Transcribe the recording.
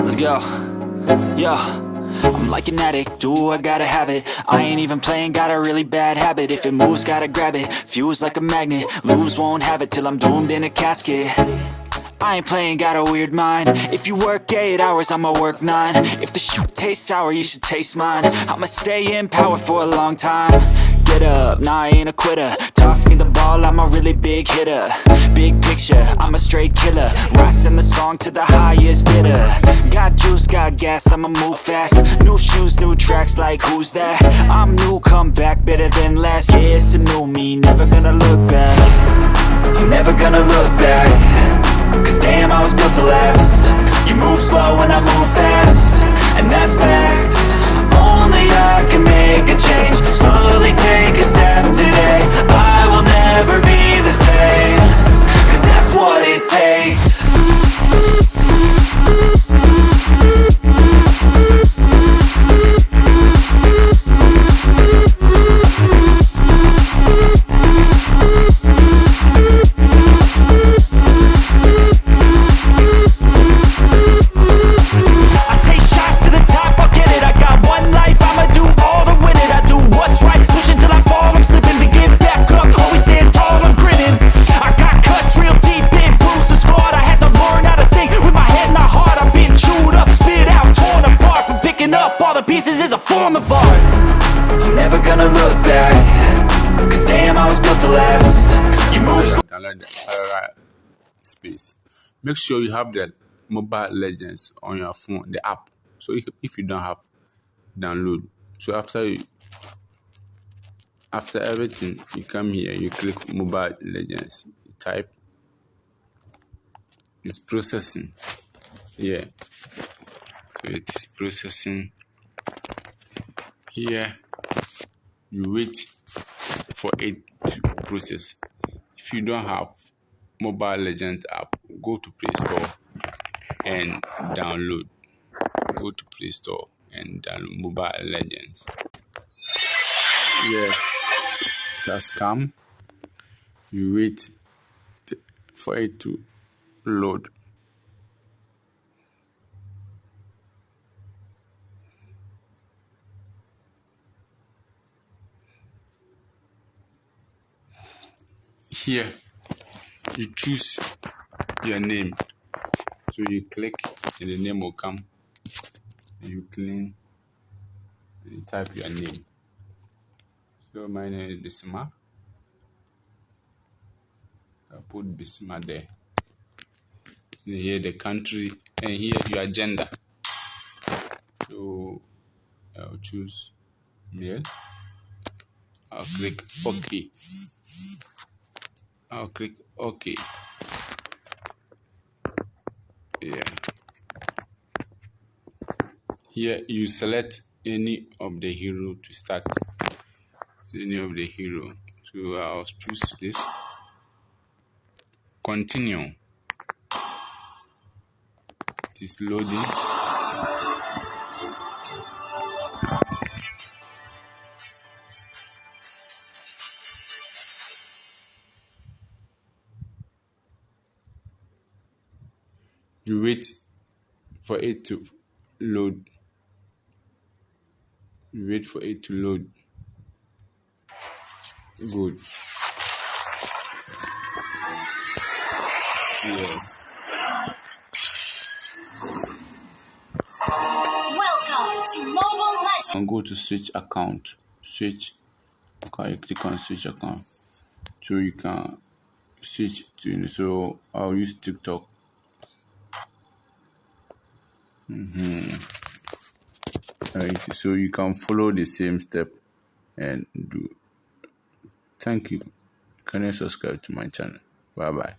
Let's go. Yo, I'm like an addict, do I gotta have it. I ain't even playing, got a really bad habit. If it moves, gotta grab it, fuse like a magnet. Lose, won't have it till I'm doomed in a casket. I ain't playing, got a weird mind. If you work 8 hours, I'ma work 9. If the shit tastes sour, you should taste mine. I'ma stay in power for a long time. Get up, nah, I ain't a quitter. Toss me the ball, I'm a really big hitter. Big picture, I'm a straight killer. Rising the song to the highest bidder. Got juice, got gas, I'ma move fast. New shoes, new tracks, like who's that? I'm new, come back, better than last. Yeah, it's a new me, never gonna look back. I'm never gonna look back. Cause damn, I was built to last. You move slow and I move fast, and that's facts. Only I can make a change. Slowly take a step today. I will never be the same. Cause that's what it takes. Pieces is a form of art. I'm never gonna look back. Cause damn, I was built to last. You move. Download the space. Make sure you have the Mobile Legends on your phone, the app. So if you don't have, download. So after everything, you come here, you click Mobile Legends. You type. It's processing. Yeah. So it's processing. Here, you wait for it to process. If you don't have Mobile Legends app, go to Play Store and download. Go to Play Store and download Mobile Legends. Yes, it has come. You wait for it to load. Here, you choose your name. So you click and the name will come. You clean and you type your name. So my name is Bisma. I put Bisma there. And here the country and here your gender. So I'll choose male. I'll click OK. I'll click OK. Yeah. Here you select any of the hero to start. Any of the hero. So I'll choose this. Continue. It is loading. You wait for it to load. You wait for it to load. Good. Yes. Welcome to Mobile Legends. And go to switch account. Switch. Okay, you click on switch account. So you can switch to. So I'll use TikTok. Right. So you can follow the same step and do. Thank you. Can you subscribe to my channel? Bye bye.